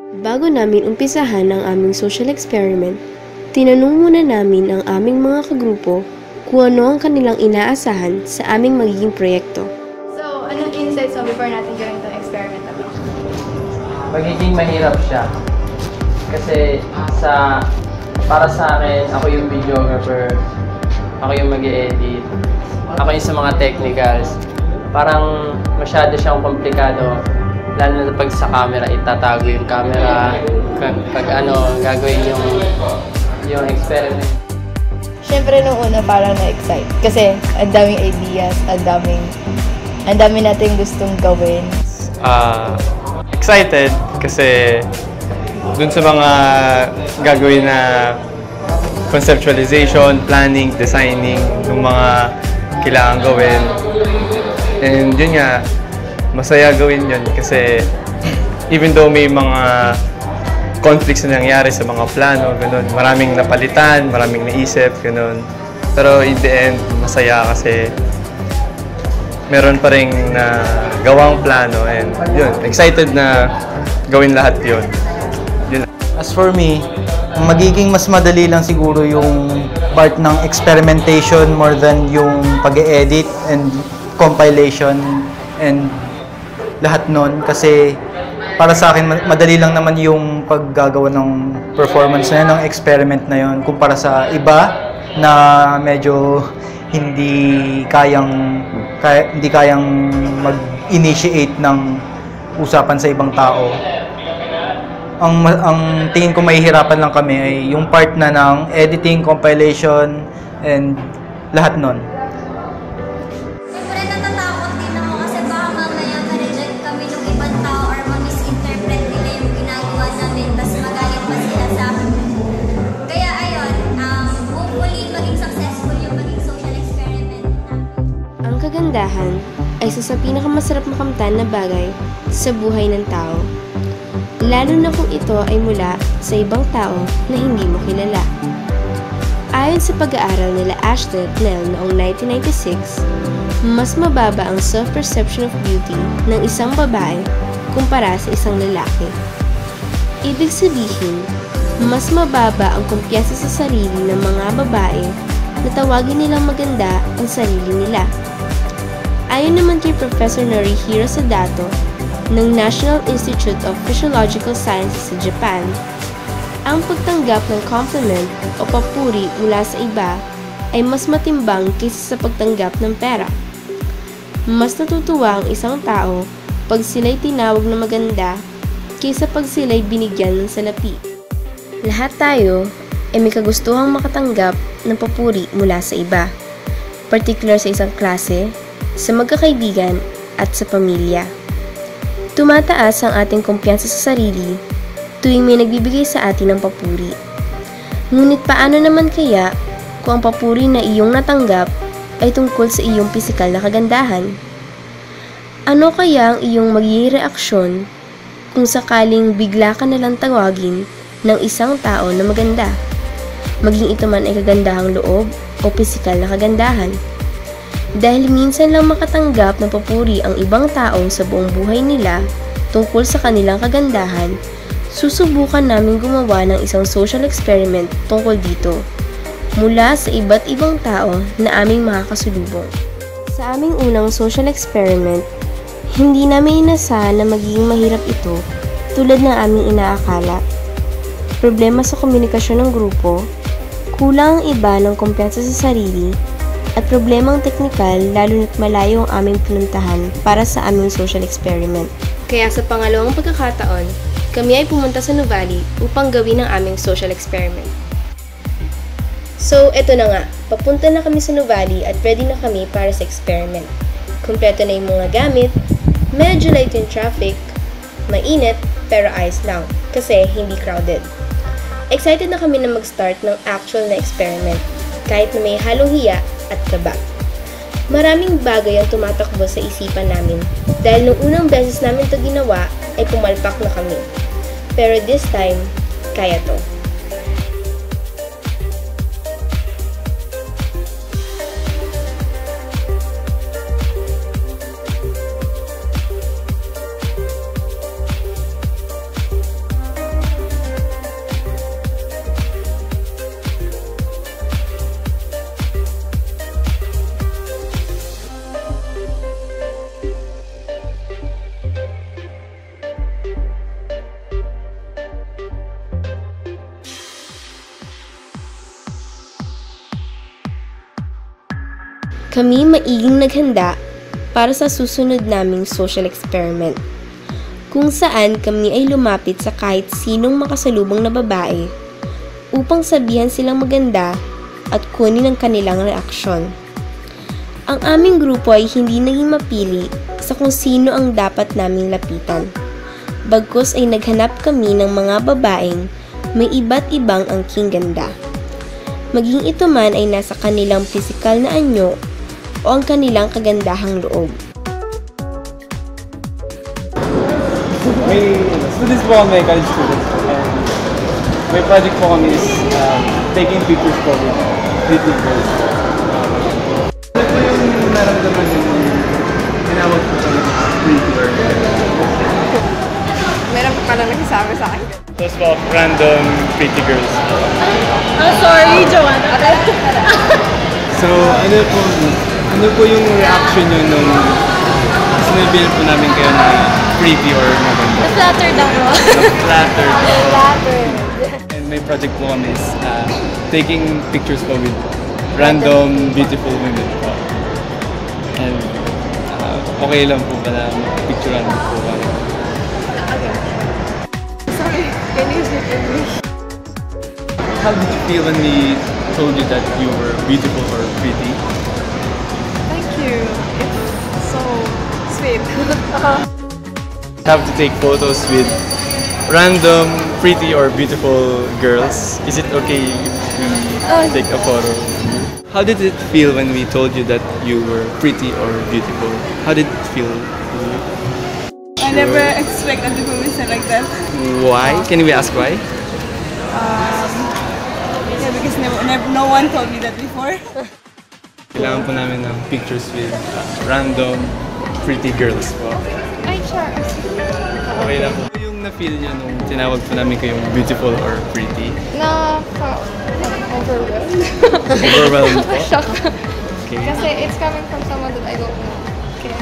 Bago namin umpisahan ang aming social experiment, tinanong muna namin ang aming mga kagrupo kung ano ang kanilang inaasahan sa aming magiging proyekto. So, anong insights mo before natin gawin itong experiment namin? Magiging mahirap siya. Kasi para sa akin, ako yung videographer, ako yung mag-e-edit, ako yung sa mga technicals. Parang masyado siyang komplikado. Lalo na pag sa camera, itatago yung camera, pag gagawin yung experiment. Siyempre, nung una parang na-excite. Kasi, ang daming ideas, ang dami natin gustong gawin. Excited kasi dun sa mga gagawin na conceptualization, planning, designing, ng mga kailangan gawin. And yun nga, masaya gawin yun kasi even though may mga conflicts na nangyari sa mga plano, ganun, maraming napalitan, maraming naisip, ganun. Pero in the end, masaya kasi meron pa rin na gawang plano and yun, excited na gawin lahat yun. As for me, magiging mas madali lang siguro yung part ng experimentation more than yung pag-e-edit and compilation and lahat nun. Kasi para sa akin, madali lang naman yung paggagawa ng performance na yun, ng experiment na yun, kumpara sa iba na medyo hindi kayang mag-initiate ng usapan sa ibang tao. Ang tingin ko mahihirapan lang kami ay yung part na ng editing, compilation, and lahat nun. Siyempre natatakot din ako kasi baka mamaya ma-reject kami ng ibang tao or ma-misinterpret nila yung ginagawa namin tas magalit pa sila sa akin. Kaya ayun, hopefully maging successful yung maging social experiment namin. Ang kagandahan ay isa sa pinakamasarap makamtan na bagay sa buhay ng tao. Lalo na kung ito ay mula sa ibang tao na hindi mo kilala. Ayon sa pag-aaral nila Ashton at Nell noong 1996, mas mababa ang self-perception of beauty ng isang babae kumpara sa isang lalaki. Ibig sabihin, mas mababa ang kumpiyansa sa sarili ng mga babae na tawagin nilang maganda ang sarili nila. Ayon naman kay Professor Norihiro Sadato ng National Institute of Physiological Sciences sa Japan, ang pagtanggap ng compliment o papuri mula sa iba ay mas matimbang kaysa sa pagtanggap ng pera. Mas natutuwa ang isang tao pag sila'y tinawag na maganda kaysa pag sila'y binigyan ng salapi. Lahat tayo ay may kagustuhang makatanggap ng papuri mula sa iba, particular sa isang klase, sa magkakaibigan at sa pamilya. Tumataas ang ating kumpiyansa sa sarili tuwing may nagbibigay sa atin ng papuri. Ngunit paano naman kaya kung ang papuri na iyong natanggap ay tungkol sa iyong pisikal na kagandahan? Ano kaya ang iyong magiging reaksyon kung sakaling bigla ka nalang tawagin ng isang tao na maganda? Maging ito man ay kagandahang loob o pisikal na kagandahan. Dahil minsan lang makatanggap ng papuri ang ibang tao sa buong buhay nila tungkol sa kanilang kagandahan, susubukan namin gumawa ng isang social experiment tungkol dito mula sa iba't ibang tao na aming makakasulubong. Sa aming unang social experiment, hindi namin inasahan na magiging mahirap ito tulad ng aming inaakala. Problema sa komunikasyon ng grupo, kulang ang iba ng kumpiyansa sa sarili, at problemang teknikal lalo na't malayo ang aming pinuntahan para sa aming social experiment. Kaya sa pangalawang pagkakataon, kami ay pumunta sa Nuvali upang gawin ang aming social experiment. So, eto na nga, papunta na kami sa Nuvali at ready na kami para sa experiment. Kompleto na yung mga gamit, medyo light yung traffic, mainit pero ayos lang kasi hindi crowded. Excited na kami na mag-start ng actual na experiment kahit na may halong hiya at kaba. Maraming bagay ang tumatakbo sa isipan namin dahil nung unang beses namin ito ginawa ay pumalpak na kami. Pero this time, kaya to. Kami maiging naghanda para sa susunod naming social experiment, kung saan kami ay lumapit sa kahit sinong makasalubong na babae upang sabihan silang maganda at kunin ang kanilang reaksyon. Ang aming grupo ay hindi naging mapili sa kung sino ang dapat naming lapitan. Bagkus ay naghanap kami ng mga babaeng may iba't ibang angking ganda. Maging ito man ay nasa kanilang pisikal na anyo o ang kanilang kagandahang loob. May students po kami, college students po. And may project po kami is taking pictures po with pretty girls. Ano po yung naramdaman yung tinawag po kami pretty girl? Meron pa pala nagsasabi sa akin. Those about random pretty girls. Sorry, Joanna. So, ano po yung reaction nyo nung sinabihan po namin kayo na pretty or maganda? Na-flattered ako. Flattered. Flattered. And may project po kami is taking pictures po with random beautiful women po. And okay lang po pala picturean po kami. Sorry, can you speak English? How did you feel when we told you that you were beautiful or pretty? Thank you. It's so sweet. Have to take photos with random pretty or beautiful girls. Is it okay if we take a photo? How did it feel when we told you that you were pretty or beautiful? How did it feel to you? I never expected to be said like that. Why? Can we ask why? Yeah, because no one told me that before. Kailangan po namin ng pictures with random pretty girls po. Ay, sure. Okay lang po. Ano yung na-feel nyo nung tinawag po namin kayong beautiful or pretty? Overwhelmed. Overwhelmed po? Shock. Okay. Kasi it's coming from someone that I don't know. Kaya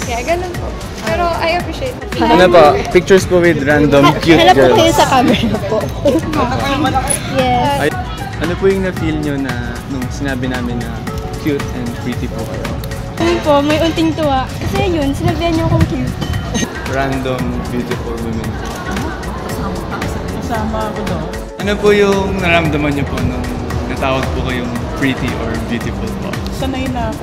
kaya ganun po. Pero I appreciate it. Ano po? Pictures po with random cute girls. camera po. Yes. Ay, ano po yung na-feel nyo na nung sinabi namin na cute and pretty po kayo? Yun po, may unting tuwa. Kasi yun, sinabihan niyo akong cute. Random beautiful women po. Kasama ako daw. Ano po yung naramdaman nyo po nung natawag po kayong pretty or beautiful po? Sanay na ako.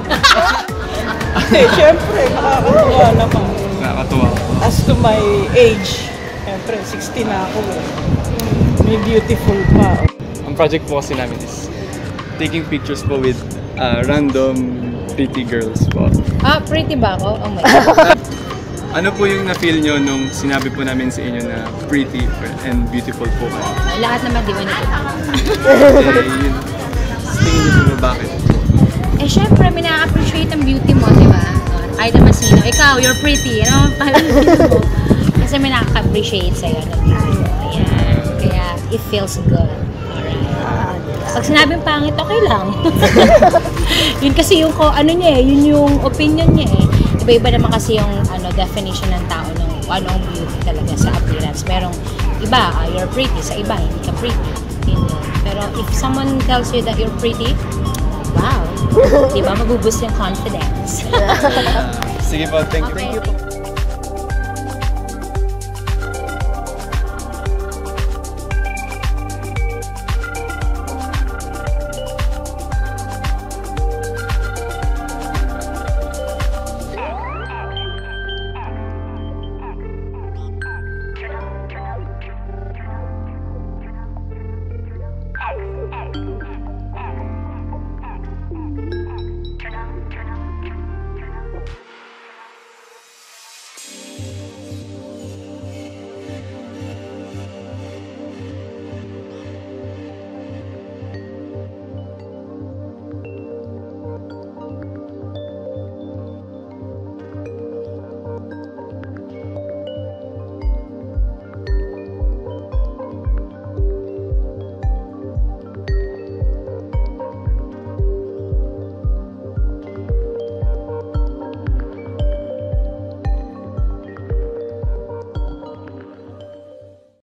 Siyempre, nakakatuwa naman. Nakakatuwa po. As to my age, siyempre, 60 na ako. May beautiful pa. Ang project po kasi namin is taking pictures po with random pretty girls po. Pretty ba ako? Oh my God. Ano po yung na-feel nyo nung sinabi po namin sa inyo na pretty and beautiful po kayo? Lahat naman di ba nito? Yun. Tingin nyo po bakit? Syempre, may na-appreciate ang beauty mo, di ba? Kahit naman sino. Ikaw, you're pretty. Ano? Mo. Kasi may nakaka-appreciate sa'yo ng beauty mo. Ayan. Kaya, it feels good. Alright. Pag sinabing pangit, okay lang. Yun kasi yung ano niya yun yung opinion niya Iba-iba naman kasi yung definition ng tao ng ano ang beauty talaga sa appearance. Merong iba, you're pretty. Sa iba, hindi ka pretty. Yun. Pero if someone tells you that you're pretty, wow. Diba? Mabuboost yung confidence. Sige po, thank you. Okay.